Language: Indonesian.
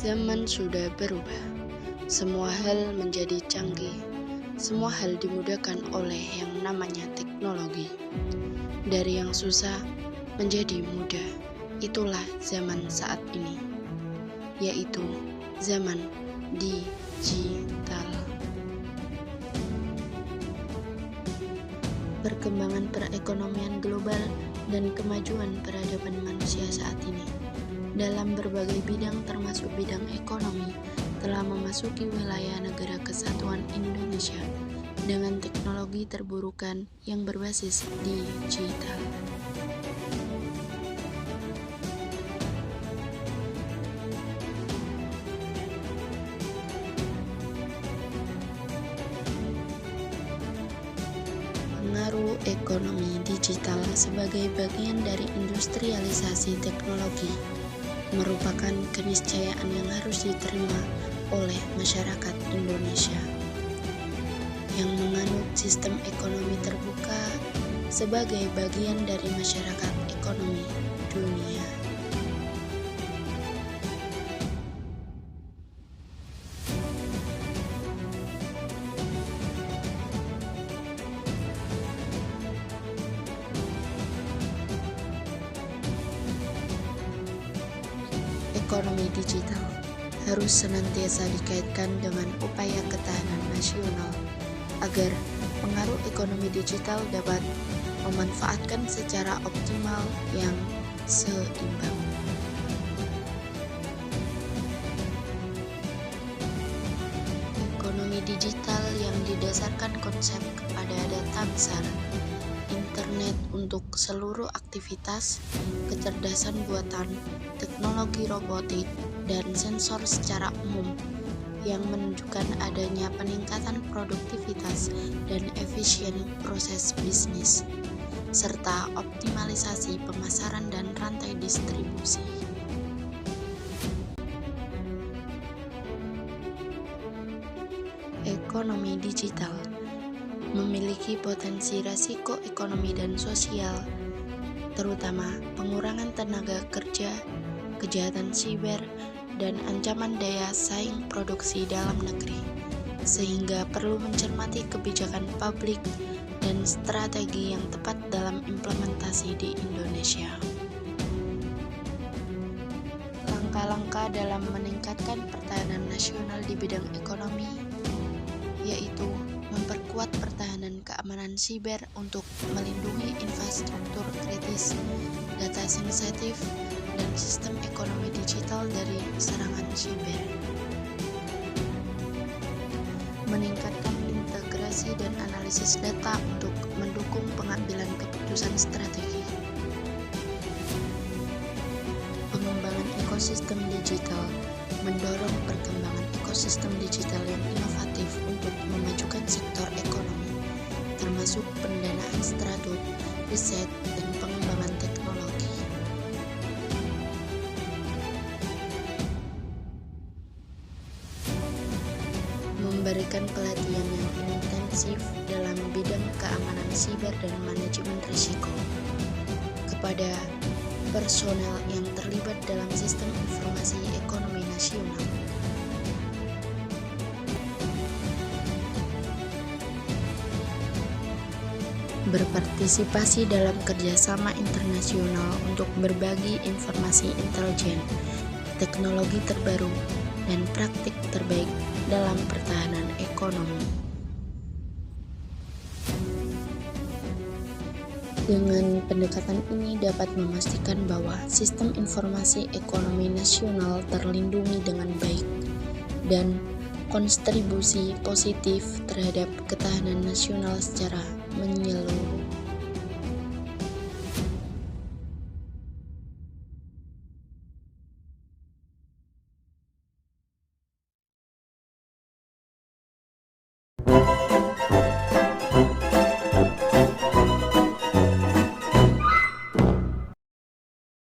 Zaman sudah berubah, semua hal menjadi canggih, semua hal dimudahkan oleh yang namanya teknologi. Dari yang susah menjadi mudah, itulah zaman saat ini, yaitu zaman digital. Perkembangan perekonomian global dan kemajuan peradaban manusia saat ini dalam berbagai bidang termasuk bidang ekonomi telah memasuki wilayah Negara Kesatuan Indonesia dengan teknologi terburukan yang berbasis digital. Pengaruh ekonomi digital sebagai bagian dari industrialisasi teknologi merupakan keniscayaan yang harus diterima oleh masyarakat Indonesia yang menganut sistem ekonomi terbuka sebagai bagian dari masyarakat ekonomi dunia. Ekonomi digital harus senantiasa dikaitkan dengan upaya ketahanan nasional agar pengaruh ekonomi digital dapat memanfaatkan secara optimal yang seimbang. Ekonomi digital yang didasarkan konsep kepada data besar, internet untuk seluruh aktivitas, kecerdasan buatan, teknologi robotik, dan sensor secara umum yang menunjukkan adanya peningkatan produktivitas dan efisien proses bisnis, serta optimalisasi pemasaran dan rantai distribusi. Ekonomi digital memiliki potensi risiko ekonomi dan sosial, terutama pengurangan tenaga kerja, kejahatan siber, dan ancaman daya saing produksi dalam negeri, sehingga perlu mencermati kebijakan publik dan strategi yang tepat dalam implementasi di Indonesia. Langkah-langkah dalam meningkatkan pertahanan nasional di bidang ekonomi yaitu memperkuat pertahanan keamanan siber untuk melindungi infrastruktur kritis, data sensitif, dan sistem ekonomi digital dari serangan siber. Meningkatkan integrasi dan analisis data untuk mendukung pengambilan keputusan strategi. Pengembangan ekosistem digital mendorong perkembangan ekosistem digital yang inovatif untuk memajukan sektor ekonomi, termasuk pendanaan startup, riset, dan pengembangan teknologi. Memberikan pelatihan yang intensif dalam bidang keamanan siber dan manajemen risiko kepada personel yang terlibat dalam sistem informasi ekonomi nasional. Berpartisipasi dalam kerjasama internasional untuk berbagi informasi intelijen, teknologi terbaru, dan praktik terbaik dalam pertahanan ekonomi. Dengan pendekatan ini dapat memastikan bahwa sistem informasi ekonomi nasional terlindungi dengan baik dan kontribusi positif terhadap ketahanan nasional secara menyeluruh.